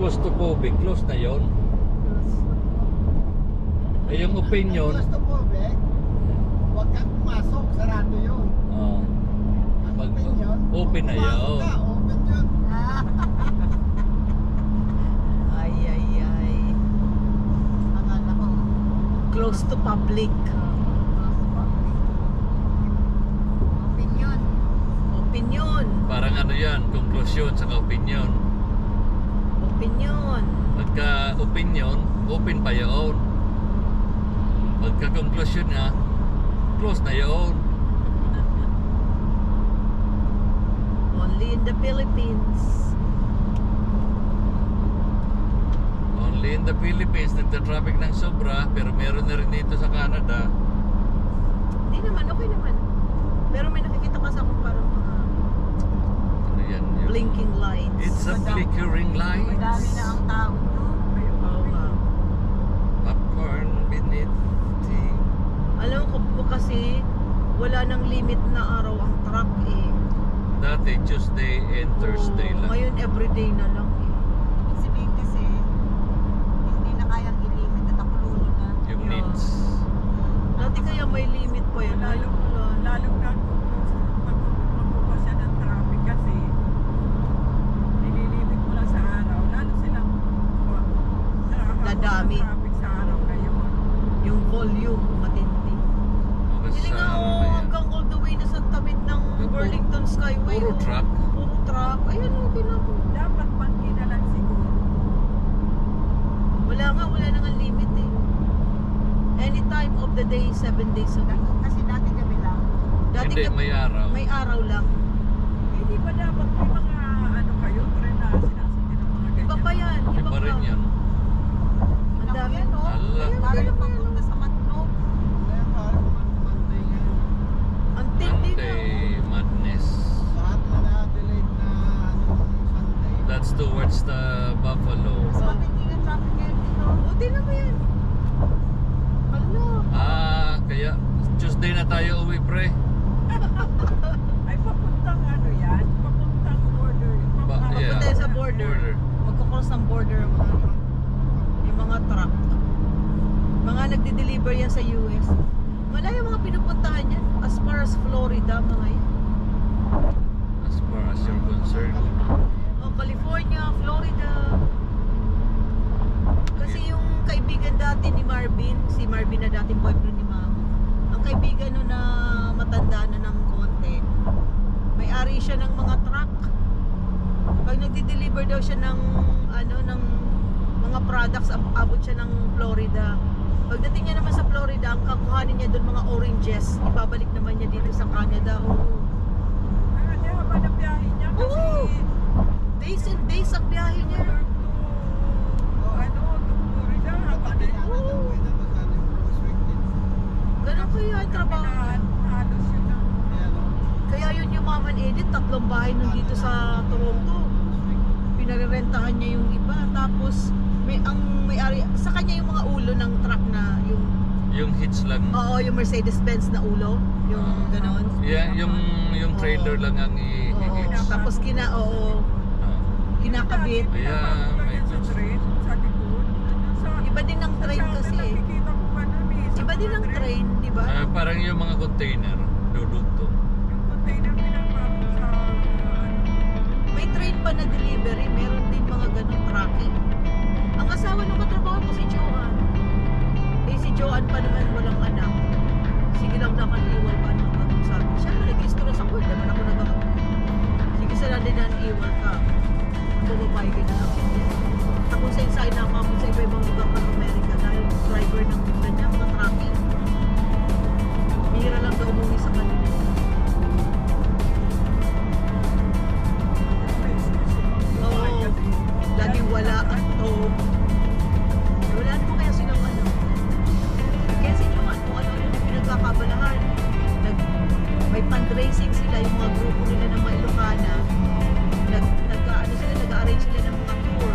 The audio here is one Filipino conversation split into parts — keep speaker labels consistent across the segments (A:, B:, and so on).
A: Close to Pobe, close na yon. Eh, yung opinion.
B: Close to Pobe, huwag kang pumasok, sarado yun.
A: Oh,
B: Ang opinion,
A: open na
B: pumasok
A: yun.
B: ka, open yun.
C: Ay, ay, ay.
B: Akala ko,
C: Close to public.
B: opinion.
C: Opinion.
A: Parang ano yan, conclusion sa opinion.
C: Opinion.
A: Pagka opinion, open pa yun. Pagka conclusion nga, close na yun.
C: Only in the Philippines.
A: Only in the Philippines, nagta-traffic ng sobra, pero meron na rin dito sa Canada.
C: Hindi naman, okay naman. Pero may nakikita ka sa akong parang mga
A: Ano yan? Yun?
C: blinking lights.
A: It's a flickering light.
B: Madami na ang tao, no?
C: Oo nga.
A: Popcorn beneath the...
C: Alam ko po kasi wala nang limit na araw ang truck eh.
A: Dati, Tuesday and Thursday
C: Oo,
A: lang.
C: ngayon everyday na lang eh.
B: Ibig sabihin kasi, hindi na kayang ilimit at nakululo na.
A: Yung
C: Yeah.
A: needs.
C: Dati kaya may limit pa yun. Ngayon wala na.
D: Lalong magbubukas siya ng traffic kasi nililimit mo lang sa araw. Lalo silang
C: Dadami.
D: nakakagawa ng traffic sa araw ngayon.
C: Yung volume matindi.
A: Kasi
C: Hindi nga
A: sa ano na yan.
C: hanggang all the way na sa tawid ng Burlington Skyway.
A: Puro
C: oh.
A: truck.
C: Puro truck. Ayan o, ginako.
D: Dapat pangki na lang siguro.
C: Wala na nga limit eh. Any time of the day, 7 days a week.
B: Kasi dati gabi lang.
C: Dati
A: Hindi,
C: ka-
A: may araw.
C: may araw lang.
D: Hindi ba dapat may mga ano kayo, tren na sinasakyan ng mga ganyan?
C: Iba pa yan.
A: Iba
C: Iba
A: rin
C: pa.
A: yan.
C: Ang dami.
B: Yan, no?
A: Ala.
C: Ayun,
B: Parang
C: ganun pa
B: papunta sa Matnog. Ngayon parang Monday ngayon.
C: Ang tindi na.
A: Monday madness.
B: Lahat na na-delayed na Sunday.
A: That's towards the Buffalo.
B: Mas matindi na traffic ngayon dito.
C: O, tingnan mo yan. Hala.
A: Ah, kaya Tuesday na tayo uwi, pre.
D: Ay, papuntang ano yan? Papuntang border.
A: Yeah.
C: Papunta yan sa border. Magkakross ng border ang yung mga truck. Mga nagde-deliver yan sa US. Malayo mga pinupuntahan yan. As far as Florida, mga yan.
A: As far as you're concerned.
C: Oh, California, Florida. Kasi yung kaibigan dati ni Marvin, si Marvin na dating boyfriend ni Ma'am, ang kaibigan nun na matanda na ng konti, may-ari siya ng mga truck. Pag nagdi-deliver daw siya ng ano, ng mga products, abot siya ng Florida. Pagdating niya naman sa Florida, ang kakuhanin niya doon mga oranges, ibabalik naman niya dito sa Canada. Oo.
D: Hindi ba na biyahe niya kasi
C: Oo. Days and days ang biyahe niya.
D: ano, to Florida.
B: Pati na natin pwede to sa Brunswick din.
C: Ganun kaya ang trabaho niya.
D: Halos yun ang
B: Ayan, no?
C: Kaya yun yung Mama and Edith, 3 bahay nun dito sa Toronto. Pinarerentahan niya yung iba. Tapos, ang may-ari, sa kanya yung mga ulo ng truck na,
A: Yung hitch lang.
C: oo, yung Mercedes-Benz na ulo. Yung ganon.
A: Yeah, yung trailer lang ang
C: Oo,
A: i-hitch.
C: tapos kinakabit.
A: Kaya, may
D: sa train, sa likod.
C: Iba din ang train kasi eh.
D: Nakikita ko pa nun eh. sa
C: Iba din
D: mga
C: ang train, di ba?
A: Parang yung mga container, dudugto.
D: Yung container pinapasok sa
C: May train pa na delivery, meron din mga ganong tracking. Ang asawa ng katrabaho ko si Joanne. Eh si Joanne pa naman walang anak. Sige lang na iwal pa ano ang sabi. Siya nag-istorya sa court, naman ako nag sige sa natin na iwal ka. Bumabay ka na ako. Ako sa inside na ako sa iba-ibang lugar ng Amerika dahil driver ng kanya, mga tracking. Bihira lang daw umuwi sa kanila. Oo. Laging wala at wala naman kaya silang ano. Kaya si Joanne, kung ano yung pinagkakabalahan. May fundraising sila, yung mga grupo nila ng mga Ilocana. Nag-arrange sila ng mga tour.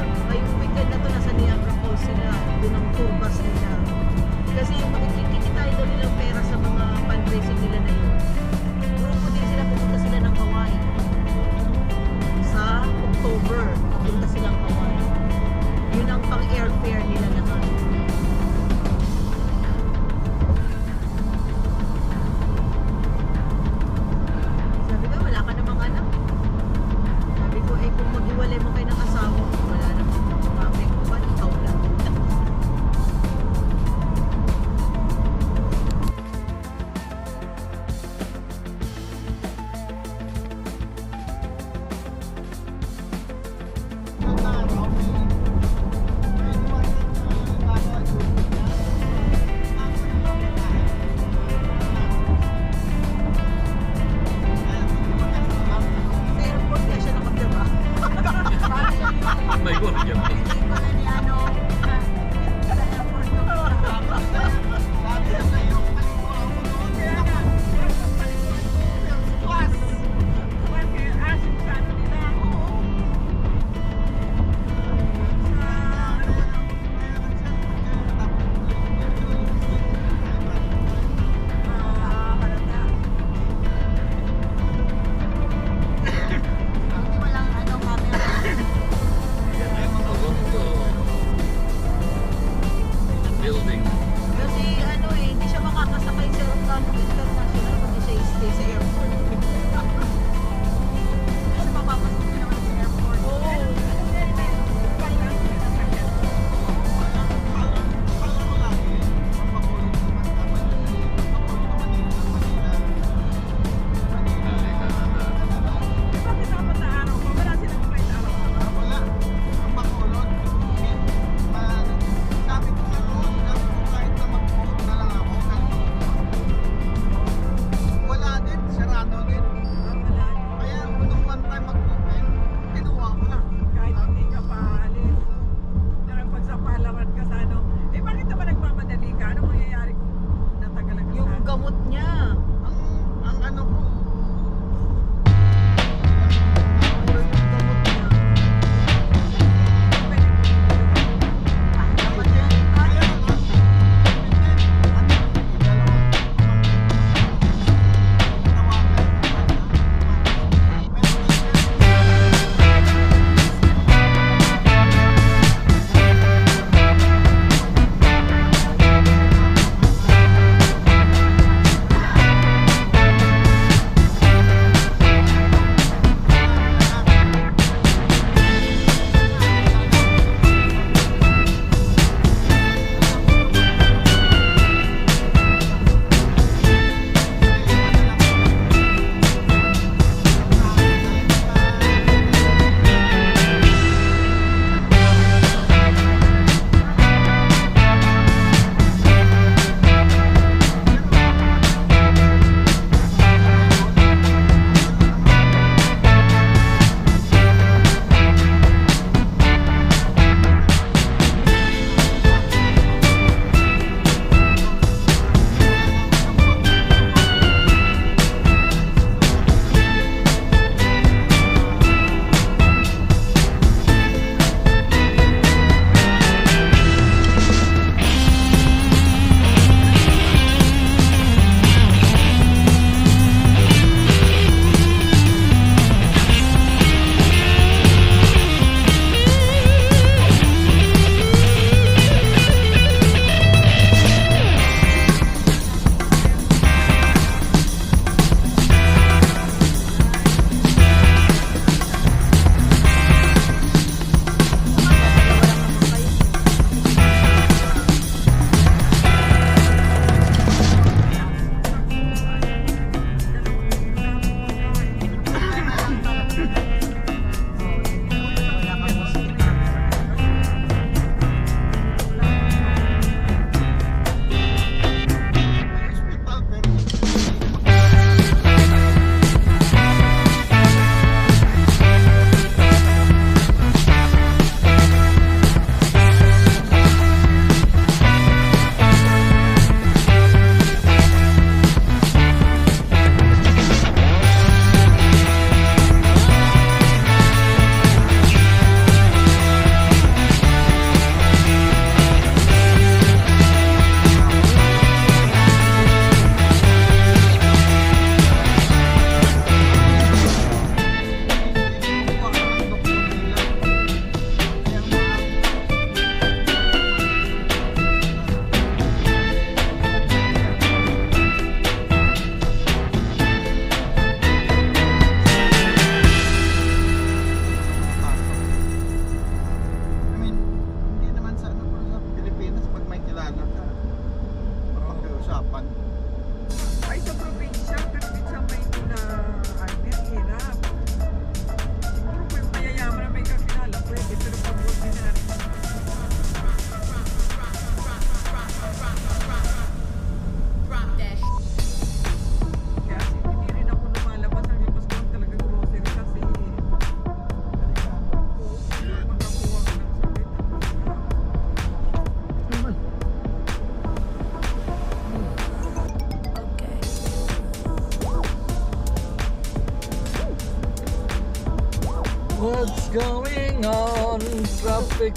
A: What's going on? Traffic.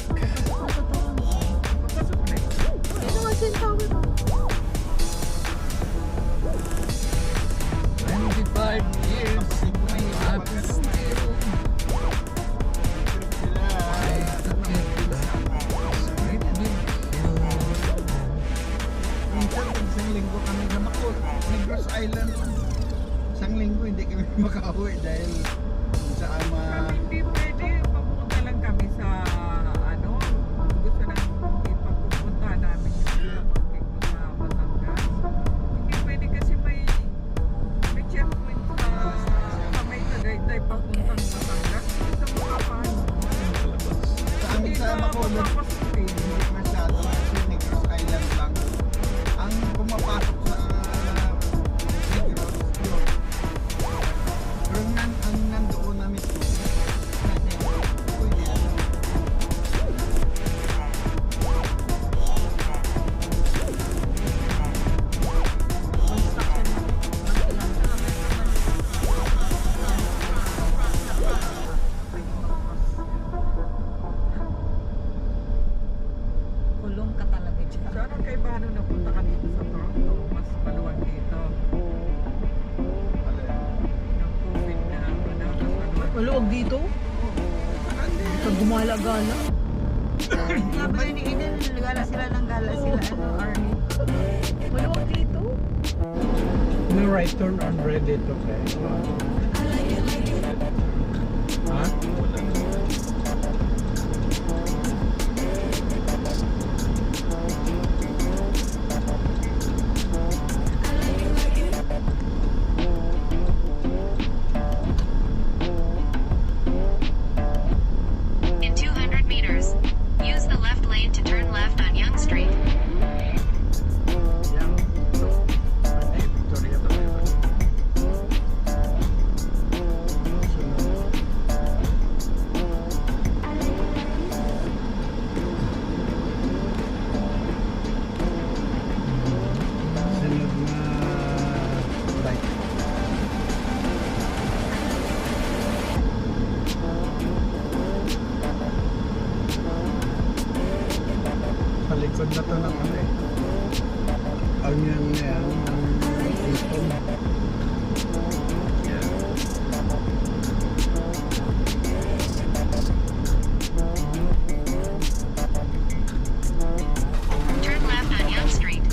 D: Papasok na.
C: Ito nga sin tower.
A: 25 years we have still.
E: Minsan, isang linggo kami sa Macau, Negros Island lang. Isang linggo hindi kami makauwi dahil sa ama.
D: Hindi pwede. Papunta lang kami sa ano. Gusto nang ipagpupunta namin yung pagkik mo sa Batangas. Hindi pwede kasi may checkpoint sa may Tagaytay papuntang Batangas. Sa mga paano.
E: Sa amin sa Macau,
D: mapapasukin.
E: hindi masyado kasi Negros Island lang. Ang pumapasok sa Negros, yun. Pero ang nandoon na mismo, pwede ano.
C: Kulong ka talaga dyan.
D: So anong kaibahan nung napunta ka dito sa Toronto? Mas maluwag dito. Ng COVID na ano, mas maluwag.
C: Maluwag dito? Ikaw gumala-gala.
B: Sabi ni Eden, gala sila ng gala sila, ano, army.
C: Maluwag dito?
E: No right turn on Reddit, okay? Ha?
F: In 200 meters, use the left lane to turn left on Young Street.
E: Yan. Ay, Victoria talaga. Sunod na right. Sa likod na to ng ano eh. Ang yan na yan, ang ipon.
F: Turn left on Young Street.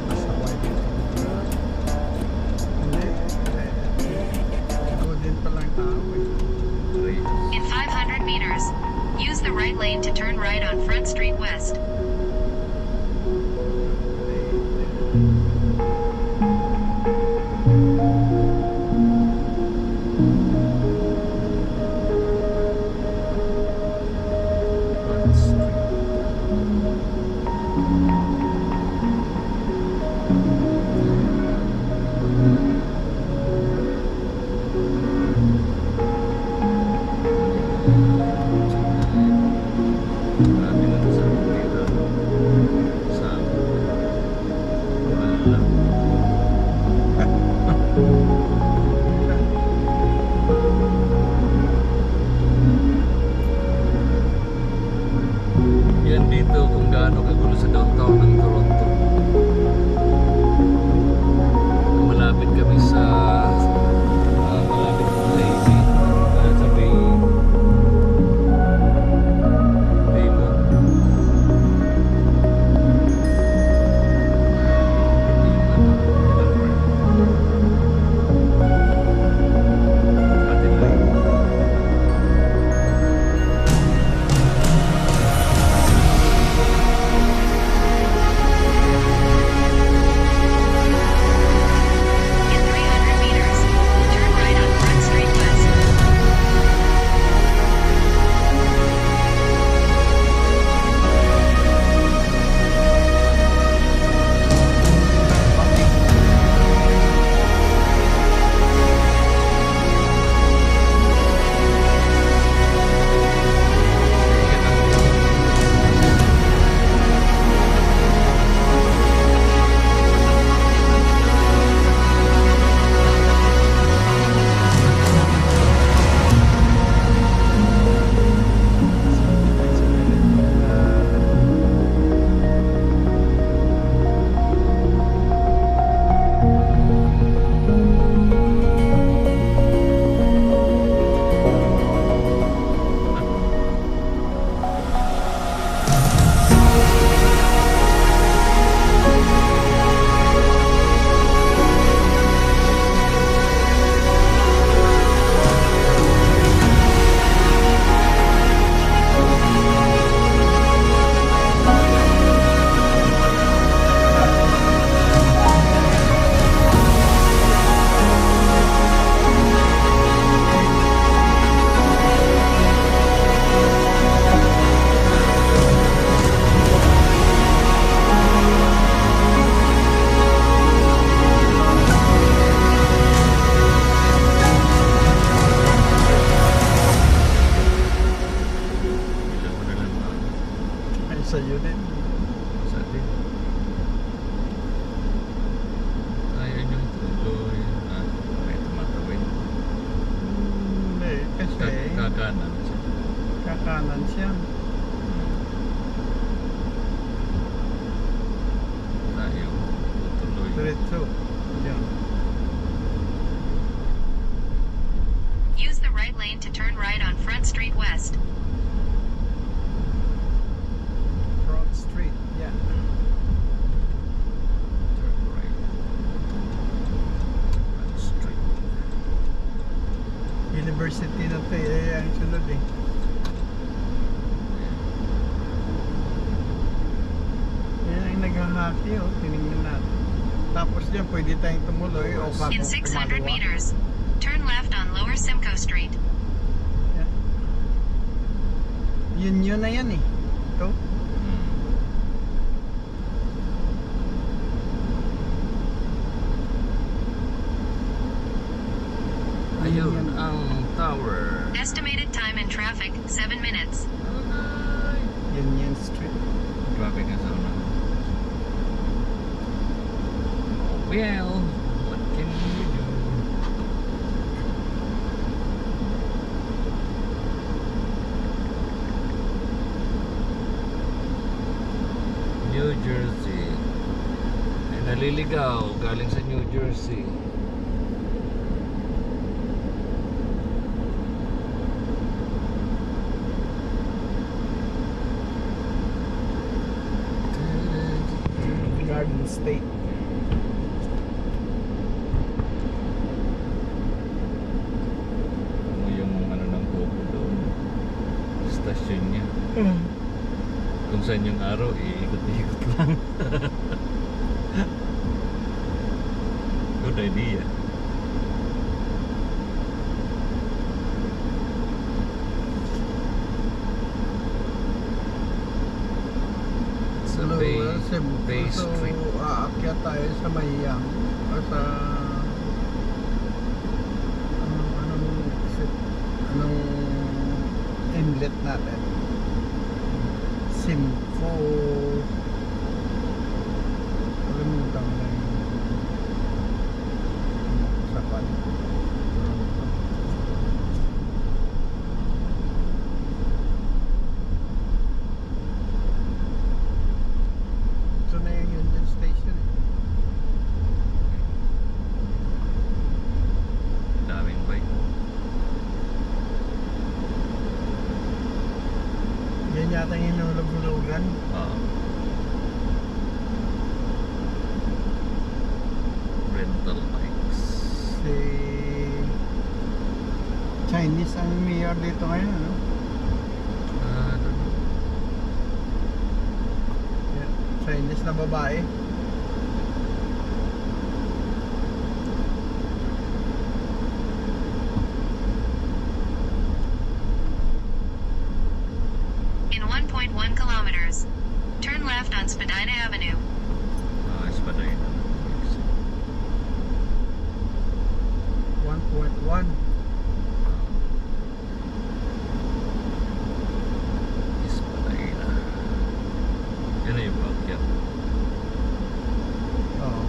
E: Pasaway dito. Hindi. Ikaw din palang tao eh.
F: In 500 meters, use the right lane to turn right on Front Street West.
A: Marami lang sa dito. Kanan siya.
E: Kakanan siya.
A: Tayo. Tuloy.
E: Diretso. Yan.
F: Use the right lane to turn right on Front Street West.
E: Front Street. Yeah.
A: Turn right. Front Street.
E: University na to eh. Ang sunod eh. Yan ang naghahati oh. Tinignan natin. Tapos dyan pwede tayong tumuloy o
F: In 600 meters, turn left on Lower Simcoe Street.
E: Yun na yan eh. Ito.
A: Ayun ang tower.
F: Estimated time in traffic, 7 minutes.
E: Yan street.
A: Grabe nga sa una. Well, what can you do? New Jersey. Ay naliligaw galing sa New Jersey.
E: Garden State.
A: Ano yung ano ng Coco doon? Stasyon niya. Kung saan yung araw, iikot-ikot lang. Good idea. Sa Bay Street.
E: So, aakyat tayo sa Mayang. O sa... Anong inlet natin? Simco... Kalimutan ko na yung... Sapat. Ito na yung Union Station eh.
A: Daming bike.
E: Yan yata yung hinulog-hulugan.
A: Rental bikes.
E: Si Chinese ang mayor dito ngayon, ano? Yeah, Chinese na babae.
F: In 1.1 kilometers, turn left on Spadina Avenue.
A: Spadina.
E: 1.1.
A: Spadina. Yan na yung paakyat.
E: Oo.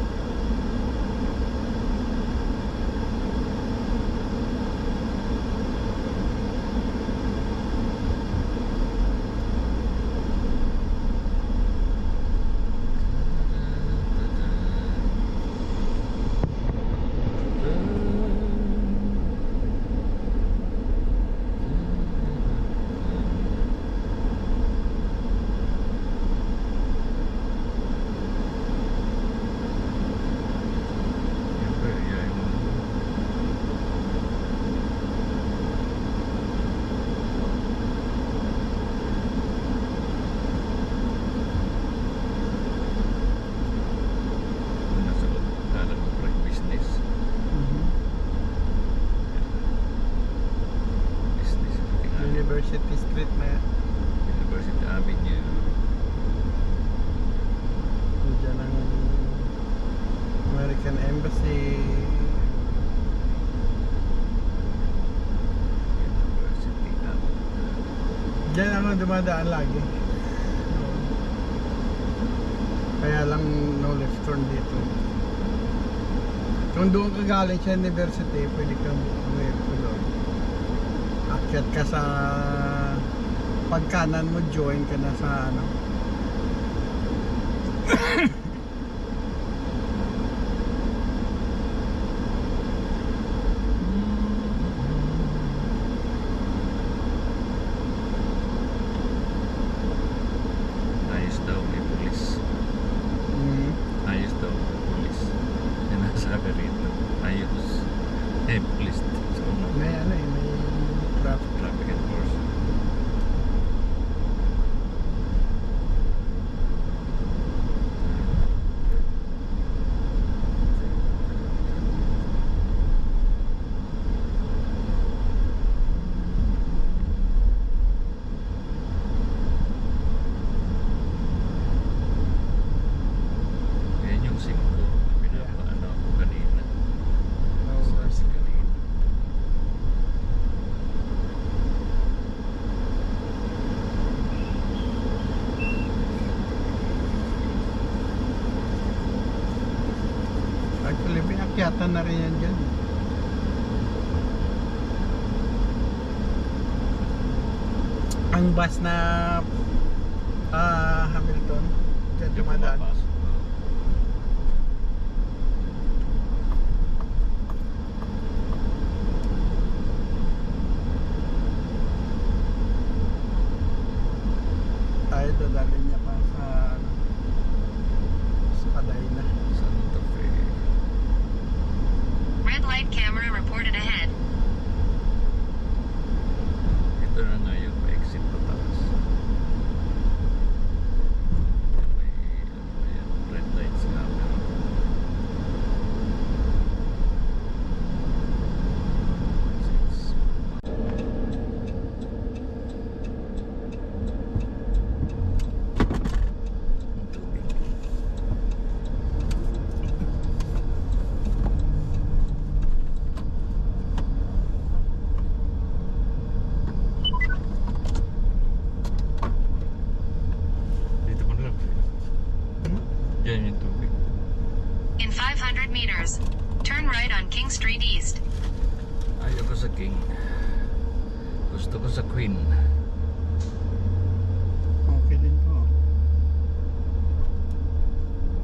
A: Nasa dalan mo for business. Business.
E: University Street na yan.
A: University Avenue.
E: Diyan ang American Embassy.
A: University Avenue.
E: Diyan ako dumadaan lagi. Kaya lang no left turn dito. Kung doon ka galing sa university, pwede kang tuloy. akyat ka sa pagkanan mo, join ka na sa ano.
A: Ayos daw, may pulis.
E: Mm.
A: Ayos daw, may pulis. Yan ang sabi rito. Ayos. Pulis. So,
E: May ano eh, may traffic.
A: traffic enforcer. Yan yung SIM ko. Pinapaano ko kanina. Sa kanina.
E: Actually, pinakyatan na rin yan dyan. Ang bus na Hamilton, dyan
A: Yung
E: dumadaan.
A: pumapasok.
E: Tayo dadalhin niya pa sa ano, sa Padayna.
A: Santa Fe.
F: Red light camera reported ahead.
A: Ito na nga yung exit pataas. May ano ba yan, red lights camera. Six. Ang tubig. Dito pa lang. Yan yung tubig.
F: In 500 meters, turn right on King Street East.
A: Ayaw ko sa King. Gusto ko sa Queen.
E: Okay din to.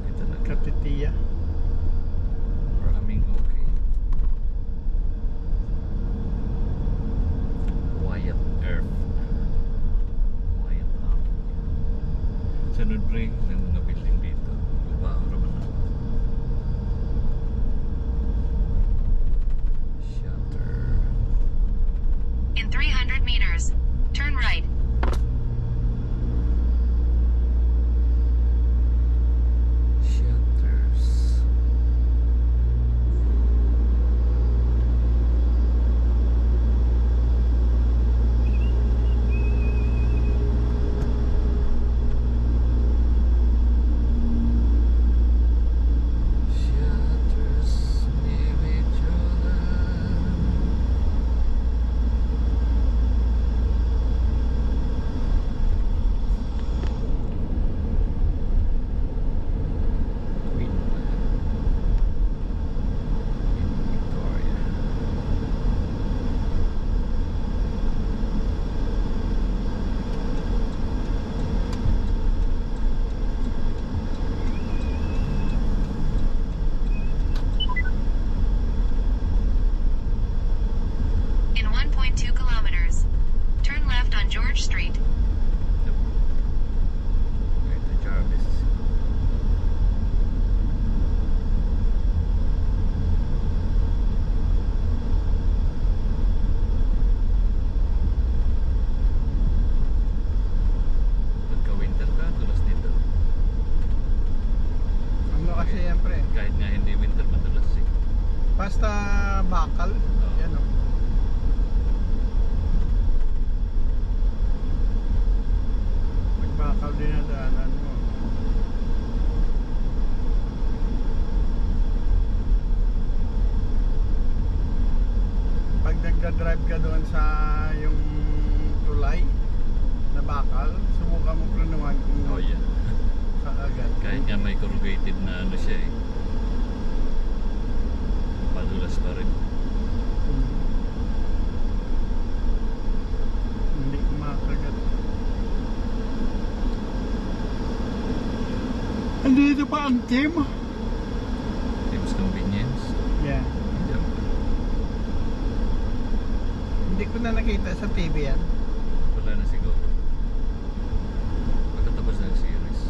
A: Ito na.
E: Katitiya.
A: Maraming okay. Wyatt Earth. Wyatt Earth. Sunod ring ng mga building dito. Babaho naman na. Shutter.
F: In 300 meters, turn right.
A: Shutters. Shutters near each other. Queen in Victoria.
F: In 1.2 kilometers, turn left on George Street.
A: Yep. Ito Jarvis. Pagka-winter ka, tulas nito.
E: Ano kasi siyempre,
A: Kahit nga hindi winter, madalas eh.
E: basta bakal. Yan o. Magbakal din na daanan mo. Pag nagda-drive ka doon sa yung tulay na bakal, subukan mo planuhan kung
A: Oh yeah.
E: agad.
A: Kahit nga may corrugated na ano siya eh. Padulas pa rin.
E: pa ang team?
A: Tim's Convenience.
E: Yeah.
A: Diyan pa.
E: Hindi ko na nakita sa TV yan.
A: Wala na siguro. Pagkatapos ng series.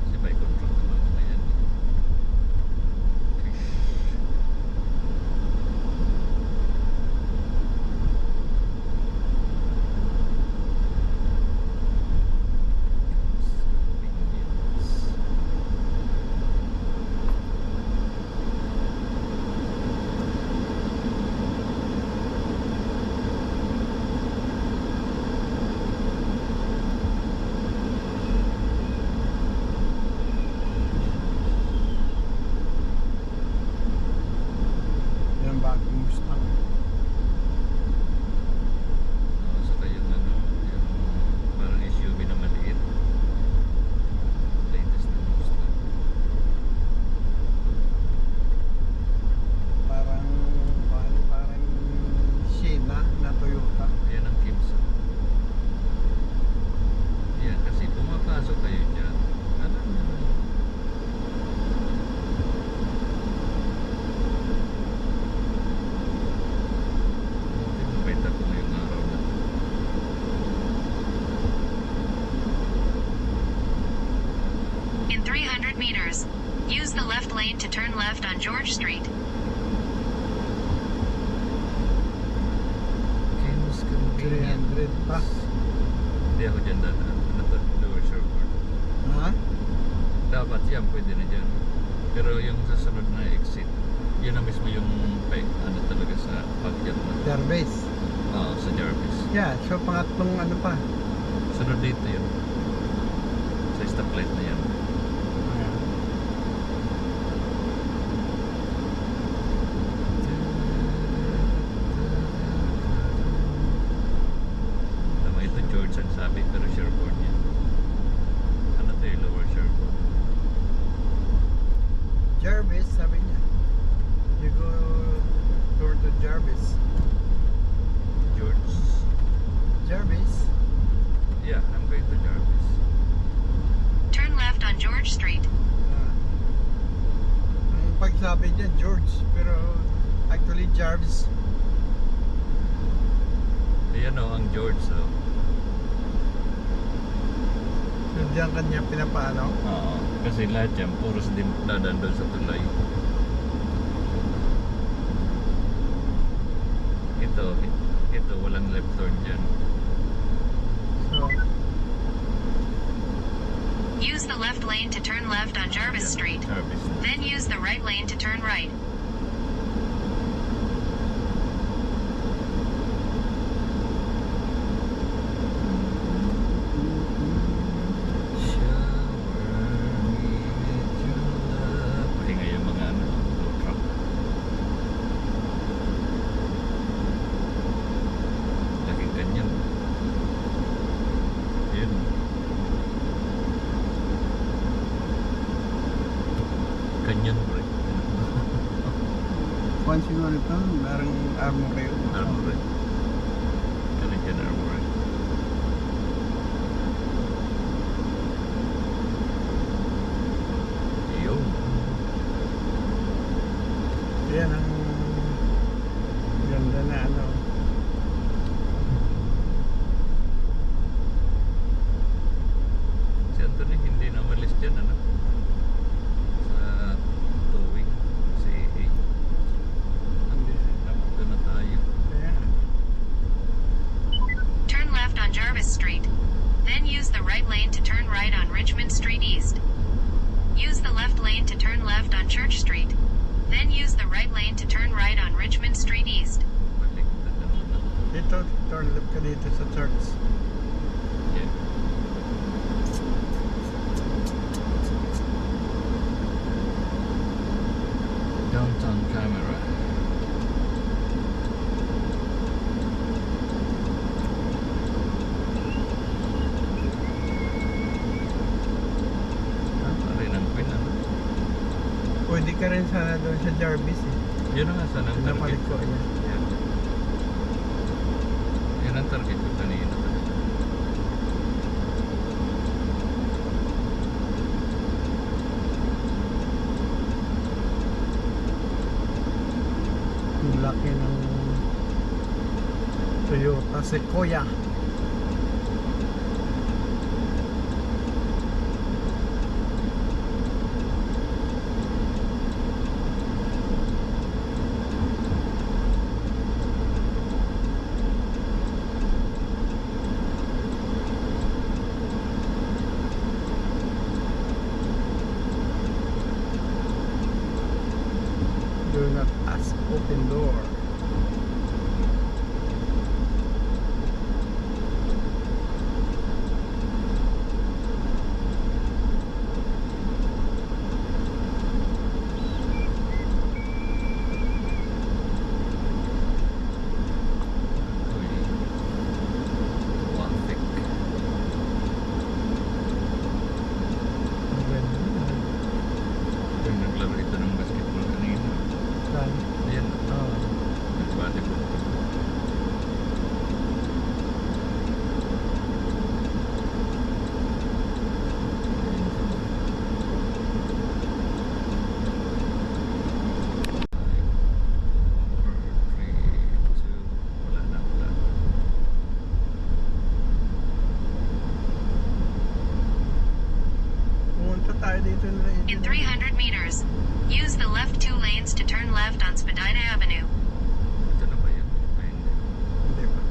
A: Si by control naman na yan. Fish. Convenience.
E: Yung bagong Mustang.
A: Saka yung ano, yung parang SUV na maliit. Latest na Mustang.
E: Parang Sienna na Toyota.
A: Ayan ang Kimsa. Yan, kasi pumapasok kayo dyan. Alam nyo na. Buti mabait ako ngayong araw na.
F: In 300 meters, use the left lane to turn left on George Street.
A: Kim's Convenience.
E: 300 pa.
A: Hindi ako dyan dadaan. Ano to? Lower Sherbourne.
E: Ha?
A: Dapat yan, pwede na dyan. Pero yung susunod na exit, yun na mismo yung ano talaga sa pag-yan mo.
E: Jarvis.
A: Oo, sa Jarvis.
E: Yeah, so pangatlong ano pa.
A: Sunod dito yun. Sa stoplight na yan. Tama ito George ang sabi, pero Sherbourne yan. Ano to yung lower Sherbourne?
E: Jarvis, sabi niya. You go door to Jarvis.
A: George.
E: Jarvis?
A: Yeah, I'm going to Jarvis.
F: Turn left on George Street.
E: Ah. Ang pagsabi niya, George. Pero actually Jarvis.
A: Ayan o, ang George o.
E: So diyan kanya pinapaano.
A: Oo, kasi lahat yan, puros din dadaan doon sa tulay. Ito, walang left turn dyan.
E: So,
F: Use the left lane to turn left on Jarvis
A: Ayan,
F: Street.
A: Jarvis.
F: Then use the right lane to turn right.
A: Pahinga yung mga ano, low truck. Laking kanyan. Yun. Kanyan bro.
E: kung siguro ito, parang armor kayo.
A: Armory. Kanyan armory. Yun.
E: Yan ang ganda na ano.
A: Si Anthony hindi na umalis dyan, ano? Sa towing, sa AA. Doon na tayo.
E: Kaya,
F: Turn left on Jarvis Street. Then use the right lane to turn right on Richmond Street East. Use the left lane to turn left on Church Street. Then use the right lane to turn right on Richmond Street East.
A: Baliktad na naman.
E: dito, turn left ka dito sa church.
A: Yeah. Downtown camera. Rin ang Queen, ano?
E: Pwede ka rin sana doon sa Jarvis eh.
A: Yun na nga sana ang target
E: Napalit ko
A: ko.
E: yan.
A: Yan. Yan ang target ko kanina talaga.
E: laki ng Toyota Sequoia. Do not ask, open door.
A: Uy, traffic. Yung naglaro ito ng basketball kanina. Ayan, nag-volleyball. Wala na.
E: Pumunta tayo dito na
F: In 300 meters, use the left 2 lanes to turn left on Spadina Avenue.
A: Ito na ba yun? Ay, hindi.
E: Hindi ba?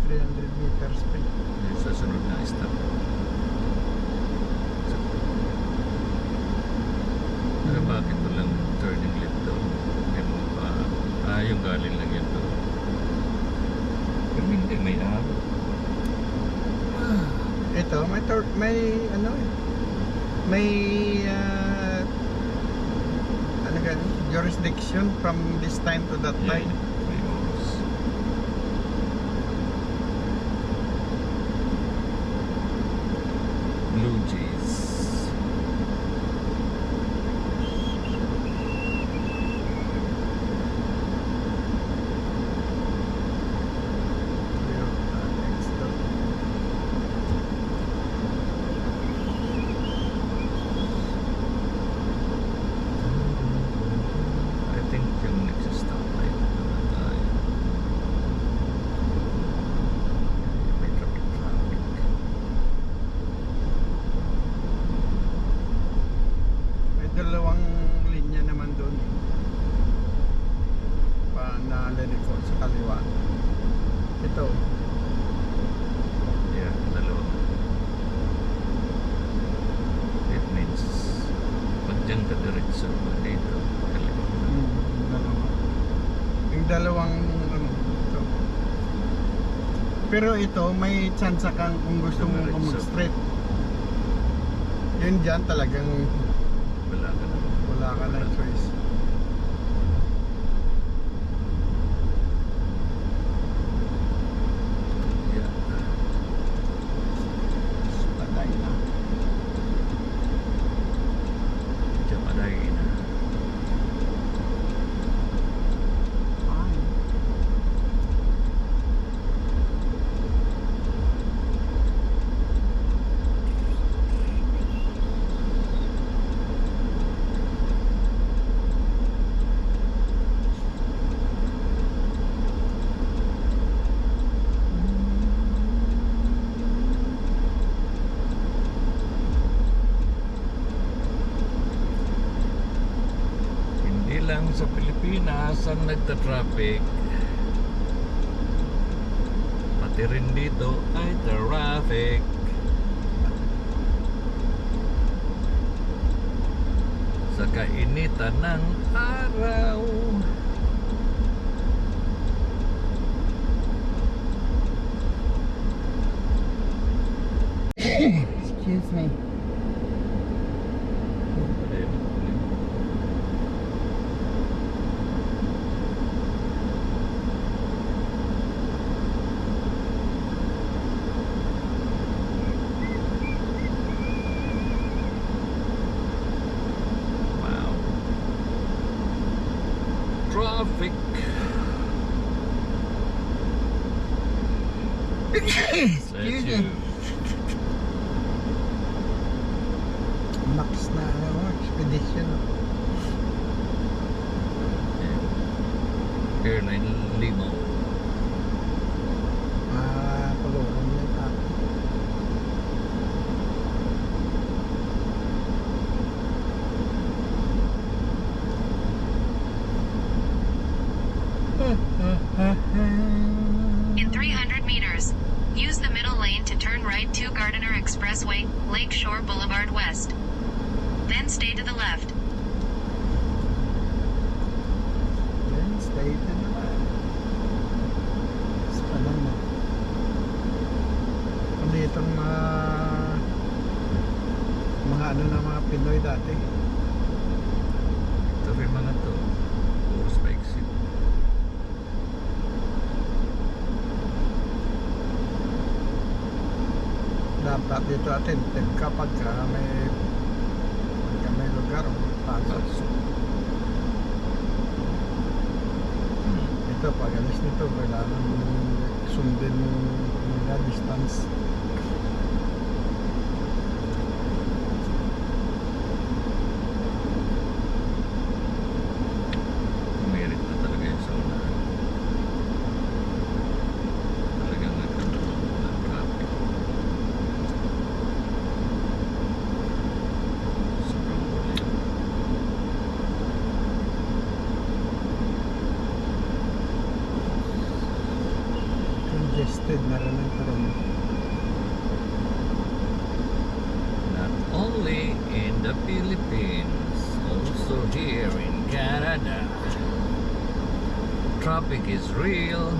E: 300 meters pa.
A: Yung sa sunod na stop. Pero bakit walang turning left doon? May mga pa... yung galing lang yan doon. Pero hindi, may araw.
E: Ito, may ano eh. May ano ganun, jurisdiction from this time to that time.
A: May oras. Blue Jays.
E: Next door.
A: I think yung next stoplight na tayo. May traffic.
E: May dalawang linya naman doon. Naliliko sa kaliwa. Ito.
A: Yeah, dalawa. It means pag dyan ka diretso dito, kaliwa.
E: Dalawa. Yung dalawang ano, ito. Pero ito, may chance kang kung gusto mo
A: Dumiretso.
E: mag-straight. Yun dyan talagang
A: Wala ka na.
E: wala ka na choice.
A: Yeah.
E: Patay na.
A: Diyan pa tayo na.
E: Ay.
A: Hindi lang sa Pilipinas ang nagta-traffic. Pati rin dito ay traffic. Sa kainitan ng araw.
E: Excuse me.
A: Wow. Traffic.
E: Excuse me. Max na ano, expedition.
A: Yeah. Airline Limao.
E: Kulungan yan tayo.
F: In 300 meters, use the middle lane to turn right to Gardiner Expressway, Lakeshore Boulevard West. Then stay to the left.
E: Then, stay to the left. Mas palang na. Ano itong mga ano na mga Pinoy dati?
A: Ito rin mga to. Puro spike seat.
E: Dapat dito attentive kapag may lugar o pasok. Ito, pag alis nito, kailangan sundin mga distance.
A: Umirit na talaga yung sa unahan. Talagang nagkaroon ng traffic. Sobrang ulit.
E: Congested na rin ang karoon.
A: Not only in the Philippines, also here in Canada. Traffic is real.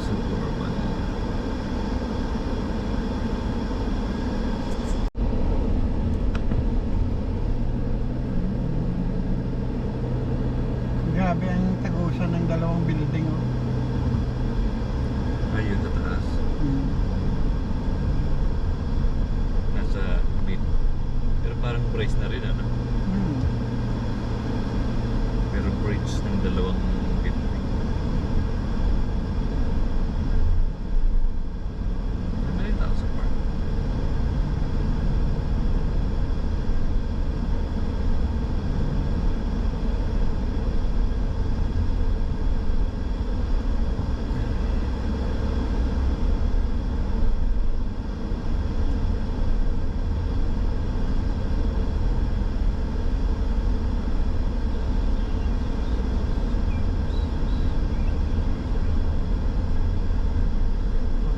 A: Suburban.
E: Grabe ang tagusan ng dalawang building. Oh.
A: Ayun sa taas. Nasa mid. Pero parang bridge na rin ano. Pero bridge ng dalawang building. May tao sa park.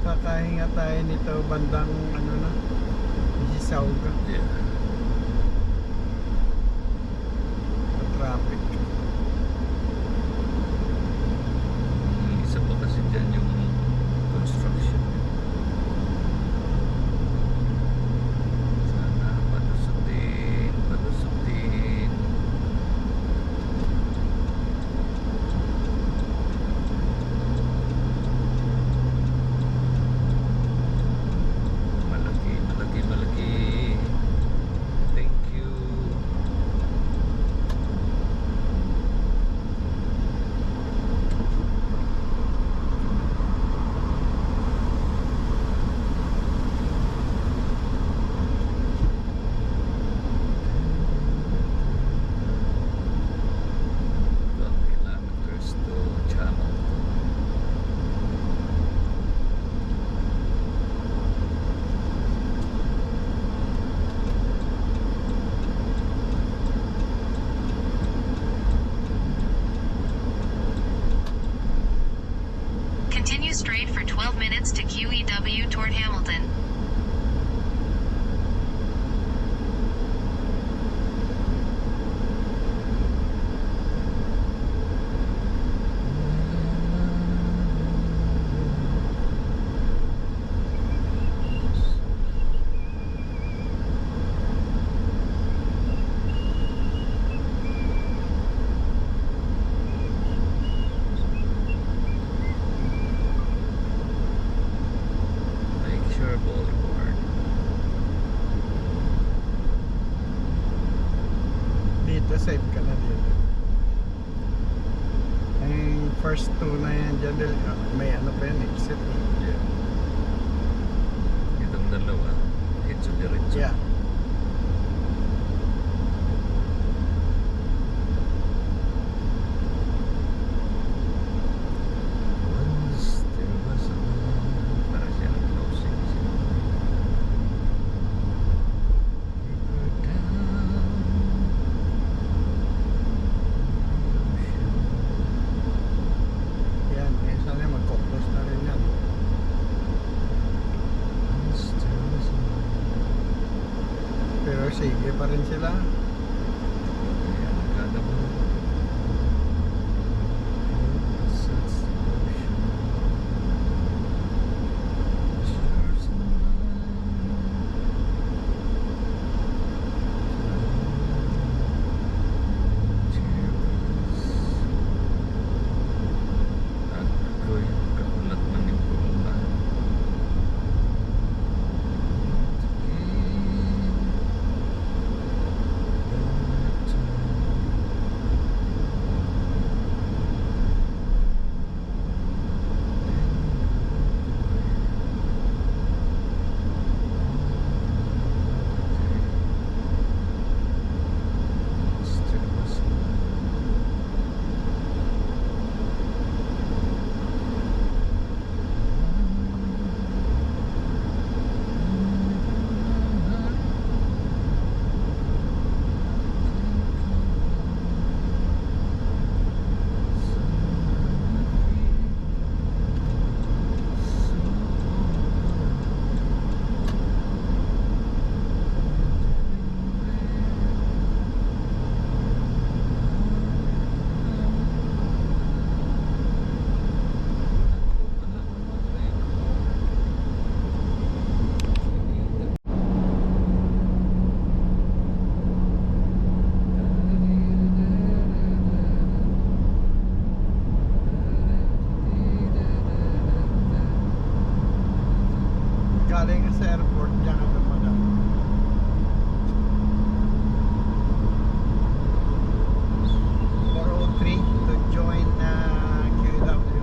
E: Makakahinga tayo nito bandang ano na, Mississauga.
A: Yeah.
E: Traffic.
A: Isa pa kasi dyan yung construction. Sana palusutin, palusutin. Malaki, malaki, malaki. Thank you. Kilometers to Channel.
F: Continue straight for 12 minutes to QEW toward Hamilton.
A: Lakeshore Boulevard.
E: Dito safe ka na dito. Ang first two na yan dyan, may ano pa yan, exit.
A: Yeah. Itong dalawa. diretso.
E: Yeah.
A: Once there was a man. Para siya ang closing. River down.
E: Yan, eh, sana mag-close na rin yan.
A: Once there was a man.
E: Pero sige pa rin sila.
A: Ayan, kada mo. Such ocean. Stars in At ako'y kaulat ng impulungan.
E: Galing ka sa airport, diyan ka dumadaan. To join QW.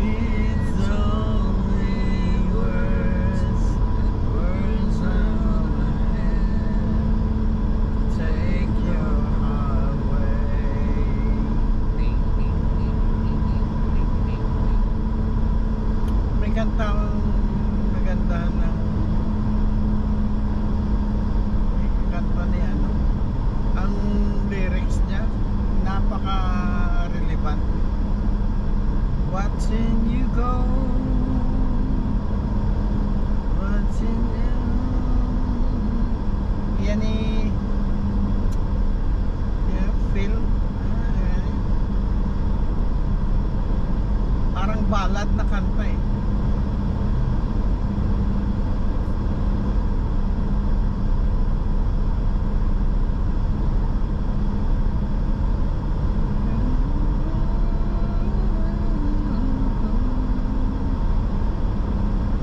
A: It's only words, words on my head.
E: Take your heart away. May kantang maganda ng may kanta ni ano. Ang lyrics niya napaka-relevant. Watching you go, watching you. Yan eh. Yeah, feel. Parang ballad na kanta eh.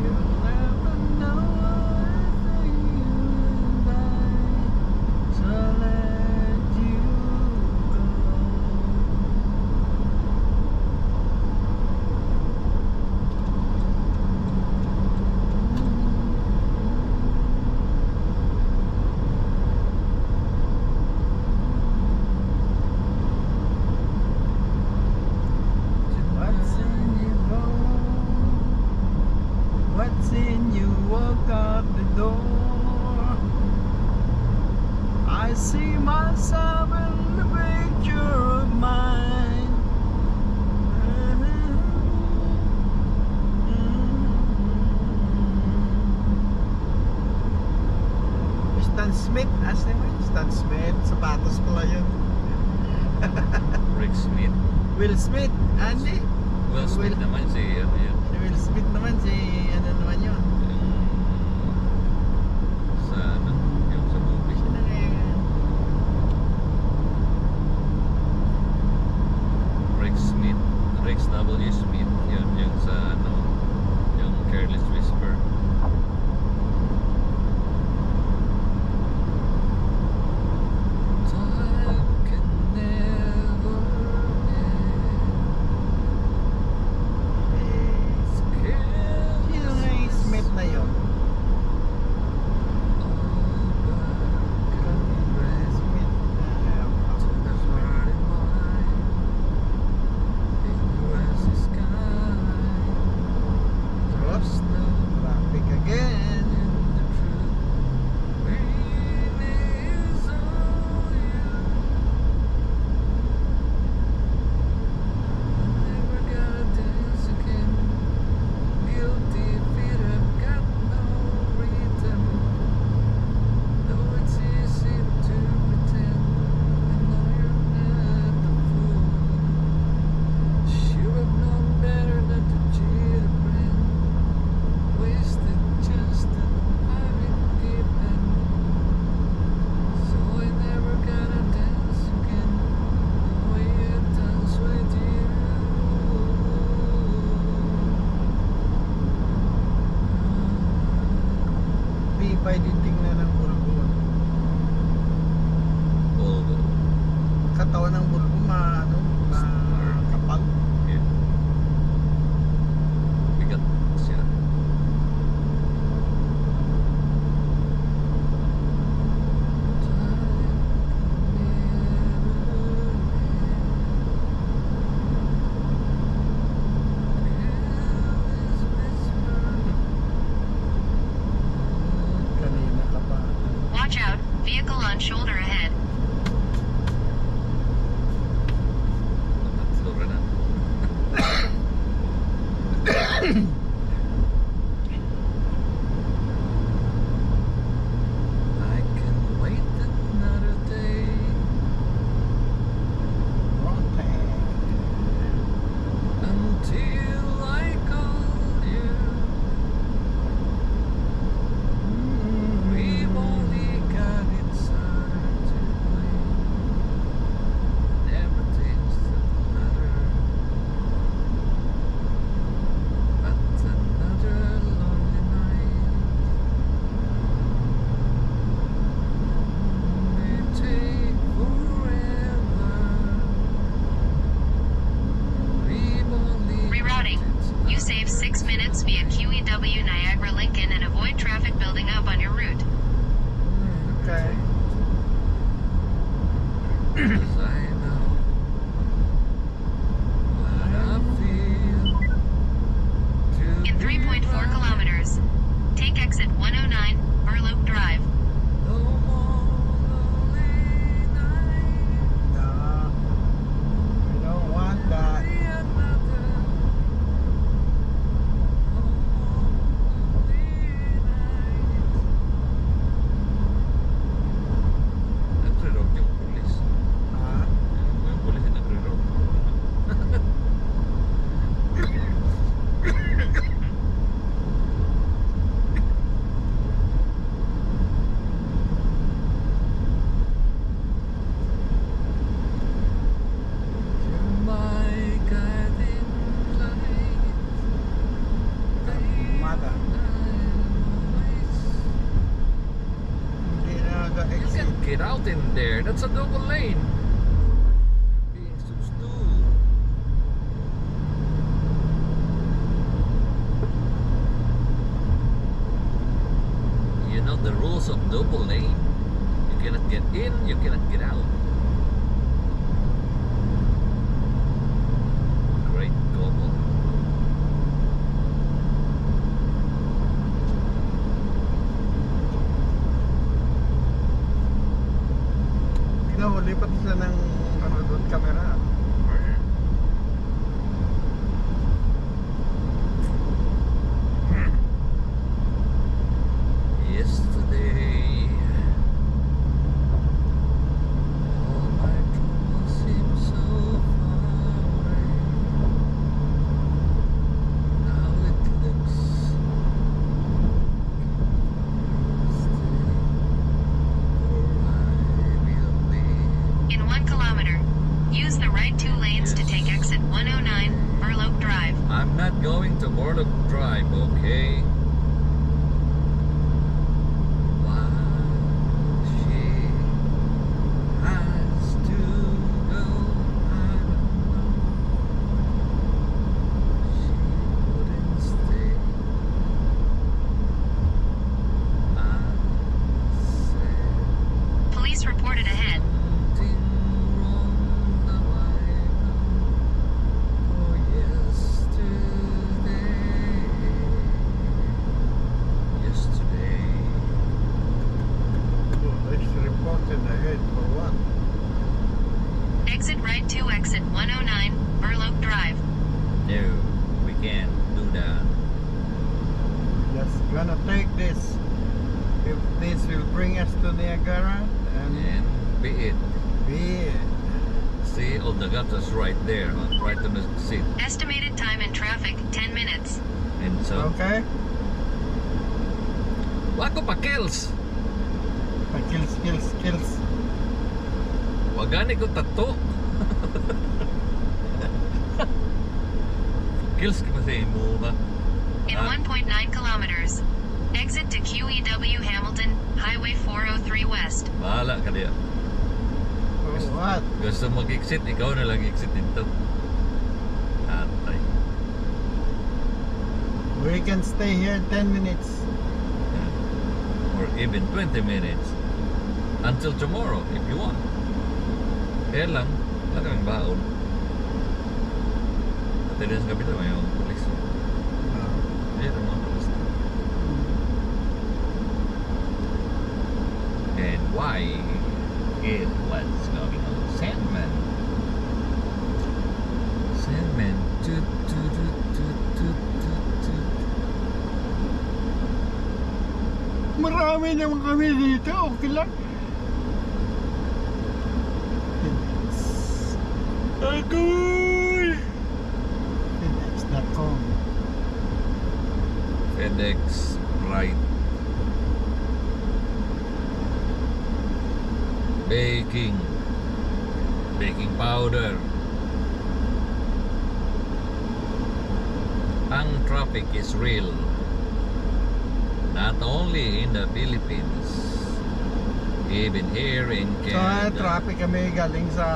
E: You'll never know what you and I, so let you go. What's in your bone? What's in you? Walk out the door. I see myself in the picture of mine. Stan Smith, asan mo yun? Stan Smith, sapatos pala yun.
A: Rick Smith.
E: Will Smith, Andy.
A: Will Smith naman si ano yun.
E: Si Will Smith naman, si ano naman yun.
A: Sa ano, yung sa movie.
E: Sino na yun?
A: Rex Smith. Rex W. Smith. Yun yung sa ano, yung
F: exits via QEW Niagara Lincoln and avoid traffic building up on your route.
E: Okay.
A: Cause I know what I feel
F: In 3.4 kilometers, take exit 109, Burloak Drive.
A: No more lonely nights.
E: No, I don't want that.
A: Nagre-rock yung pulis.
E: Ha?
A: Yung pulis yung nagre-rock. You're my guiding light.
E: Mata. Hindi na
A: You
E: nag-exit.
A: can get out in there. That's a double lane. Being so stupid. You know the rules of double lane. You cannot get in, you cannot get out. Great gobble.
E: Ikaw, lipat siya ng ano doon, camera.
A: Yesterday, all my troubles seem so far away. Now it looks
F: In 1 kilometer, use the right 2 lanes to take exit 109, Burloak Drive.
A: I'm not going to Borlock Drive, okay? Why she has to go, I don't know. She wouldn't stay. I said
F: Police reported ahead.
A: something wrong, now I know. For yesterday.
E: Police reported ahead for what?
F: Exit right 2, exit 109, Burloak Drive.
A: No, we can't do that.
E: Just gonna take this. If this will bring us to Niagara, and
A: And be it.
E: be it.
A: See, all the gutters right there, right on the seat.
F: Estimated time in traffic, 10 minutes.
A: And so,
E: Okay?
A: wako pa kills.
E: Kills.
A: Wagani ko tato. Kills ka kasi mo ba?
F: In
A: Ah.
F: 1.9 kilometers, exit to QEW Hamilton, Highway 403 West.
A: Bahala ka diya.
E: For what?
A: Gusto mag-exit, ikaw na lang exit dito. Atay.
E: We can stay here 10 minutes.
A: Or even 20 minutes. Until tomorrow, if you want. Kaya lang, wala kaming baon. At din sa kabila, may mga pulis. Ayan ang mga pulis. And why it was going on? Sandman. Sandman. Toot, toot, toot, toot, toot, toot, toot.
E: Marami naman kami dito. Okay lang. Agoy! FedEx.com.
A: FedEx right. Baking powder. Ang traffic is real. Not only in the Philippines, even here in
E: So,
A: Canada.
E: traffic kami galing sa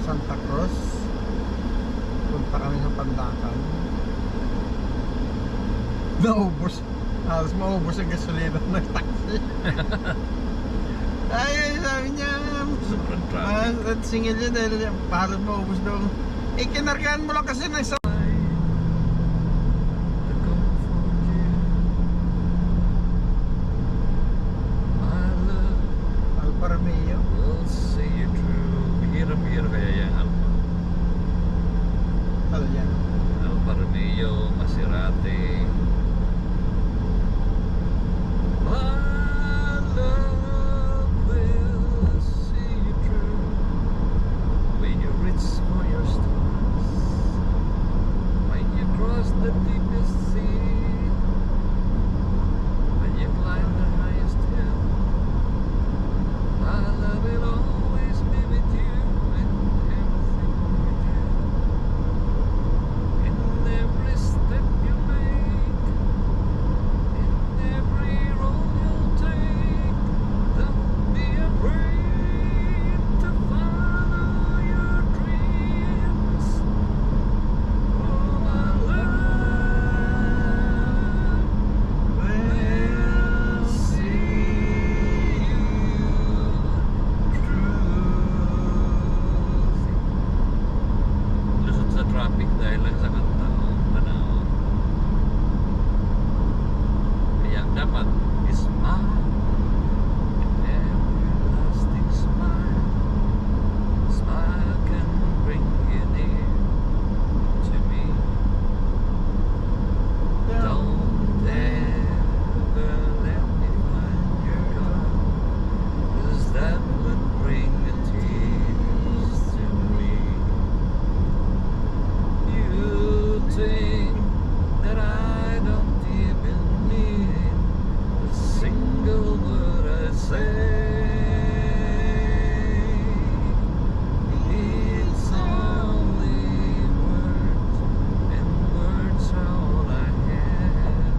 E: Santa Cruz. Punta kami sa Pandakan. Naubos. Halos maubos ang gasolina ng taxi. Ay, sabi niya,
A: Sobrang traffic.
E: at singil niya dahil halos maubos daw. Eh, kinargaan mo lang kasi ng isang
A: To comfort you. My love
E: Alfa Romeo.
A: will see you through. Bihira-bihira kaya yung
E: Ano yan?
A: Alfa Romeo, Maserati. My love will see you through. When you reach for your stars, when you cross the deepest sea, when you climb the highest hill, my love will always be with you in everything you do. In every step you make, in every road you'll take, don't be afraid to follow your dreams. Oh, my love will see you through. Lusot sa traffic dahil lang sa kantang panahon. Kaya dapat smile, an everlasting smile. Smile can bring you near to me. Don't ever let me find you're gone, 'cause that would bring the tears to me. You think that I don't even mean a single word I say. It's only words, and words are all I have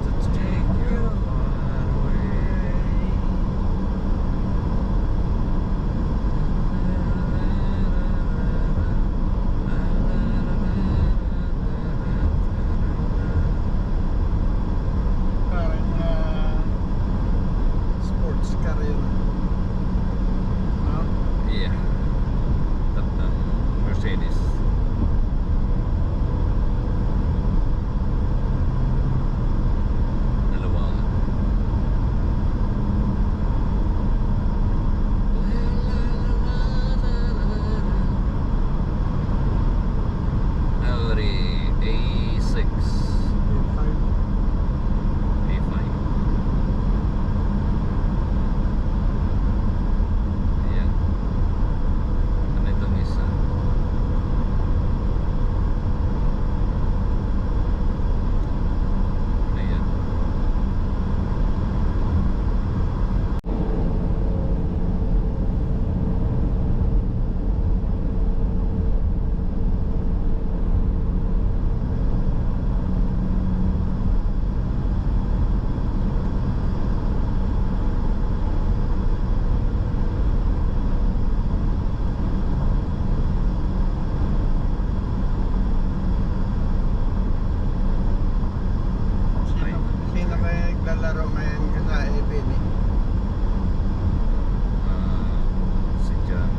A: to take your heart away.
E: Parang sports car yun. No?
A: Yeah. Tatang Mercedes. Dalawa. Audi A6. A5. Ayan. Ano itong isa? Ayan.
E: Sino kaya naglalaro ngayon sa EBN?
A: Si Jan.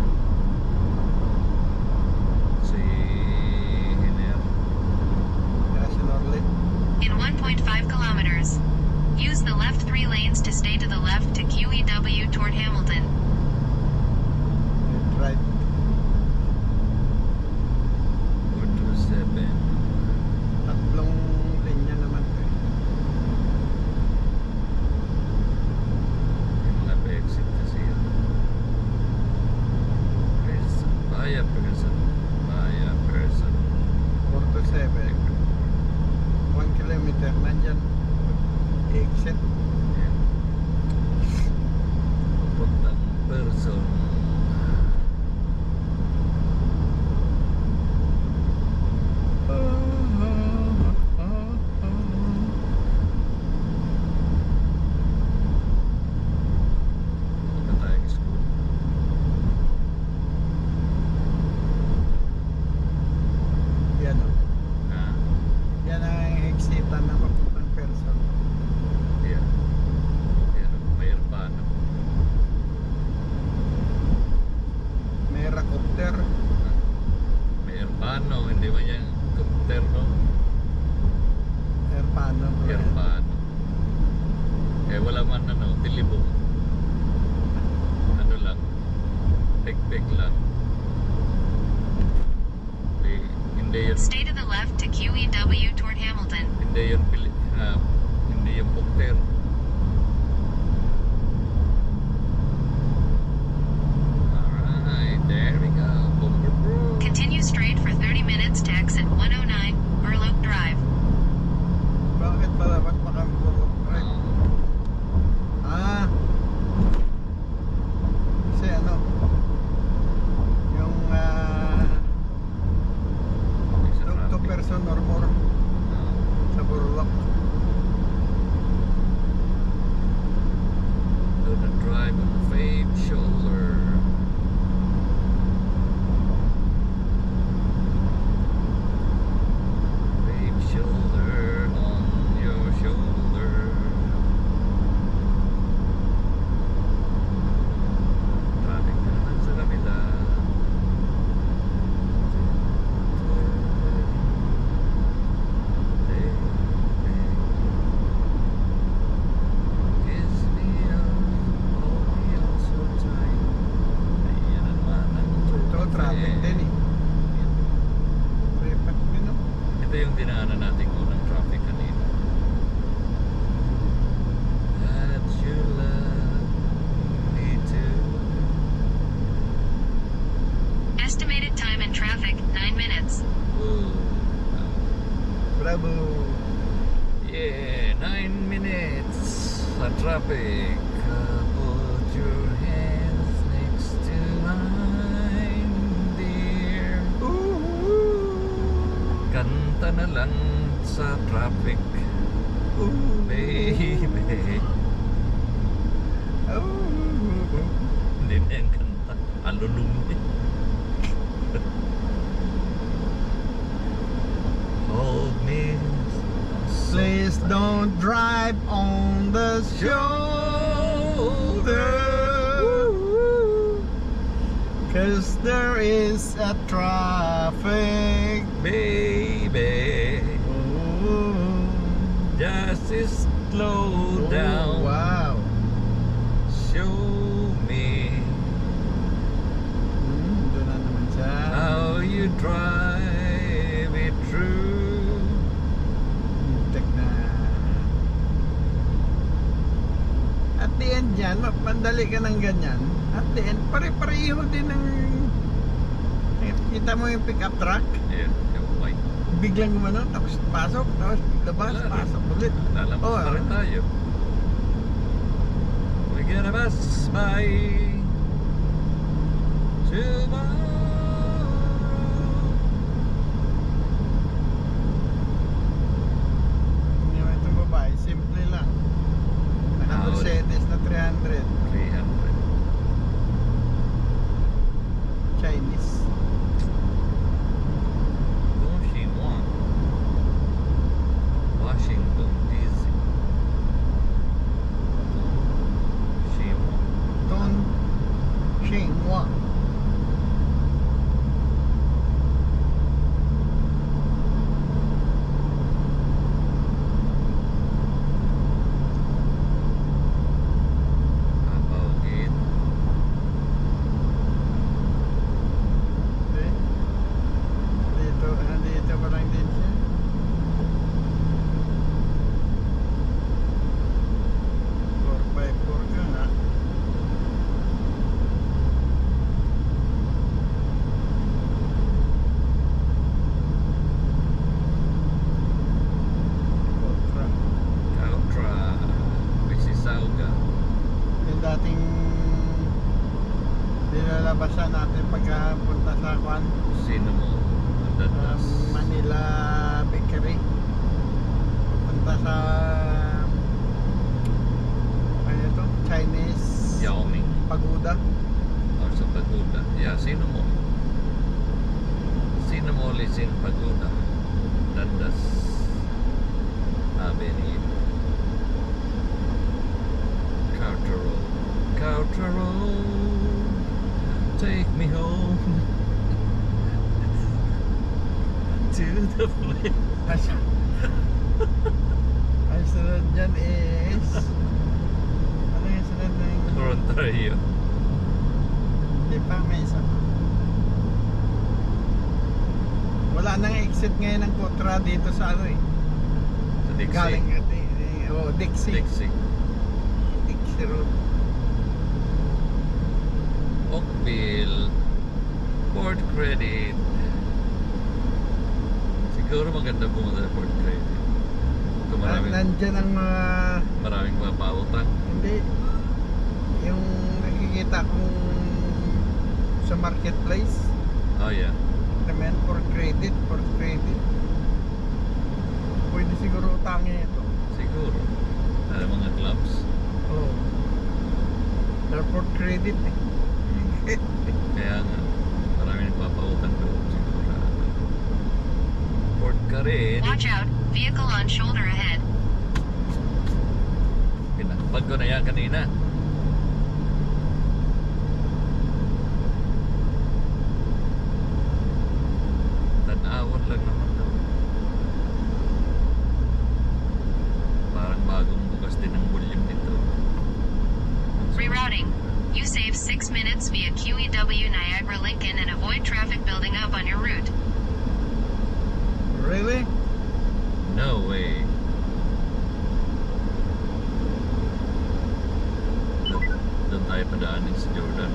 A: Si Hiner.
E: Kaya si Norley.
F: In 1.5 kilometers, use the left 3 lanes to stay to the left to QEW toward Hamilton.
E: Right.
A: 427.
E: Tatlong linya naman to eh.
A: Yung mga pa-exit kasi yun. Person. Baya person. Baya person.
E: 4 to 7. 1 kilometer. Nandyan. Exit.
A: Yan. Papuntang person. Punta tayong school.
E: Helicopter.
A: May aeroplano, hindi man yan helicopter, no?
E: Airplano.
A: Aeroplano. Eh wala man tilibong. Ano lang, pek-pek lang. Hindi yun,
F: Stay to the left to QEW toward Hamilton.
A: hindi yun, hindi yung pukter. Alright, there we go. Boom, boom, boom.
F: Continue straight for 30 minutes to exit 109, Burloak Drive.
E: Bakit pala? Ba't makamburok? Right? Ah. Kasi ano? Yung
A: Sa
E: two
A: traffic.
E: person or more sa Burlock.
A: Do the drive on the fave shoulder. Fave shoulder on your shoulder. Traffic na naman sa kabila. Kiss me up, hold me on so tight. Ayan na naman ang
E: Ito, traffic din eh. Repat din, no?
A: Ito yung dinaanan nating unang traffic kanina. That you love me too.
F: Estimated time in traffic 9 minutes.
A: Ooh.
E: Bravo.
A: Yeah, 9 minutes sa traffic. Put your hands next to mine, dear. Kanta na lang sa traffic, baby. Hindi na yung kanta. Alulung eh. Hold me
E: Please don't drive on the shoulder, 'cause there is a traffic.
A: baby. Just slow down.
E: Wow.
A: Show me
E: Doon na naman siya.
A: how you drive it through.
E: Tek na. At the end yan, mandali ka ng ganyan. At the end, pare-pareho din ng... Kita mo yung pick-up truck?
A: Yeah, yung white.
E: Biglang gumano, tapos pasok, tapos labas,
A: Wala rin.
E: pasok ulit.
A: Lalabas
E: Oh,
A: pa rin tayo. We're gonna pass by tomorrow.
E: Yung itong babae, simple lang. Naka-Mercedes na 300.
A: 300.
E: Chinese.
A: Gongxinghua. Washington DC. Gongxinghua.
E: Ton Xinhua.
A: About it.
E: Okay. Dito pa lang din siya. Four by four ka nga. Contra.
A: Kautra. Mississauga.
E: Yung dating nilalabasan natin pagkapunta sa Kwan,
A: Cinnamon. Dadas.
E: Manila Bakery. Pupunta sa ano ito? Chinese
A: Yao Ming.
E: Pagoda.
A: Or sa Pagoda. Yeah, Cinnamon. Cinnamon is in Pagoda. Dadas. Avenue. Kautra Road. Kautra Road. Take me home. the place.
E: Ang sunod dyan is... Ano yung sunod na yung...
A: Ontario.
E: Hindi pa, may isa pa. Wala nang exit ngayon ng Kotra dito sa ano eh.
A: Sa Dixie.
E: Galing Dixie.
A: Dixie.
E: Dixie Road.
A: Oakville. Port Credit. Siguro maganda pumunta sa Port Credit. Ito
E: Nandyan ang mga...
A: maraming mga pautang.
E: Hindi. Yung nakikita kong sa marketplace.
A: Oh yeah.
E: Naman for credit. Pwede siguro utangin ito.
A: Siguro. Ada mga clubs.
E: Oo. Airport credit eh.
A: Kaya nga, marami nagpapautang doon siguro. Port Credit.
F: Watch out, vehicle on shoulder ahead.
A: Pinakpag ko na yan kanina. Tanawon lang naman daw. Parang bagong bukas din ang volume nito.
F: Rerouting. You save 6 minutes via QEW Niagara Lincoln and avoid traffic building up on your route.
E: Really?
A: No way. Doon tayo padaanin sa Jordan.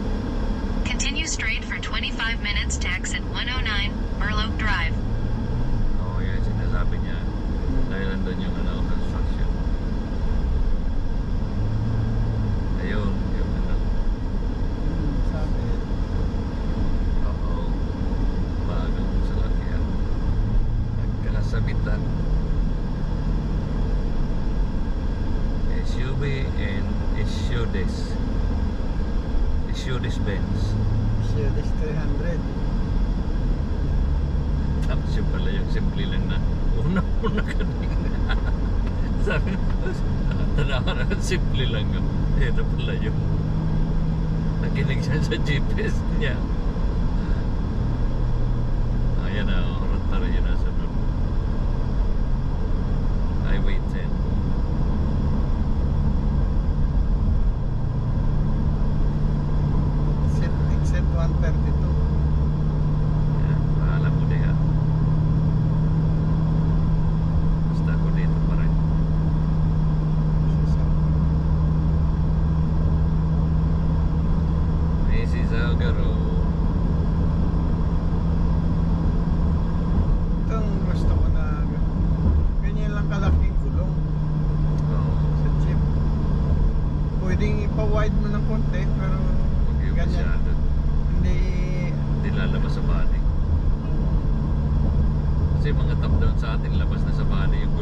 F: Continue straight for 25 minutes to exit 109 Burloak Drive.
A: Oo, yan sinasabi niya. Dahil nandun yung construction. Ayun, yung
E: Sabi.
A: oo. Bagong salakyan. Nagkasabitan. SUV and SUDIS Benz.
E: Series 300.
A: Tapos yun pala yung simple lang na una kanina. Sabi ko, tanawa na simple lang yun. Ito pala yung nakinig siya sa GPS niya. Ayan na, Ontario yun na sunod. Highway 10.
E: Exit 132.
A: Ayan, alam mo na yan. Basta ako dito pa rin. Mississauga Road.
E: Itong gusto ko na ganyan lang kalaking gulong
A: Oo.
E: sa jeep. Pwedeng ipa-wide mo ng konti pero
A: Huwag yung
E: ganyan.
A: masyado.
E: Hindi
A: Lalabas sa body. Kasi mga top down sa atin, labas na sa body yung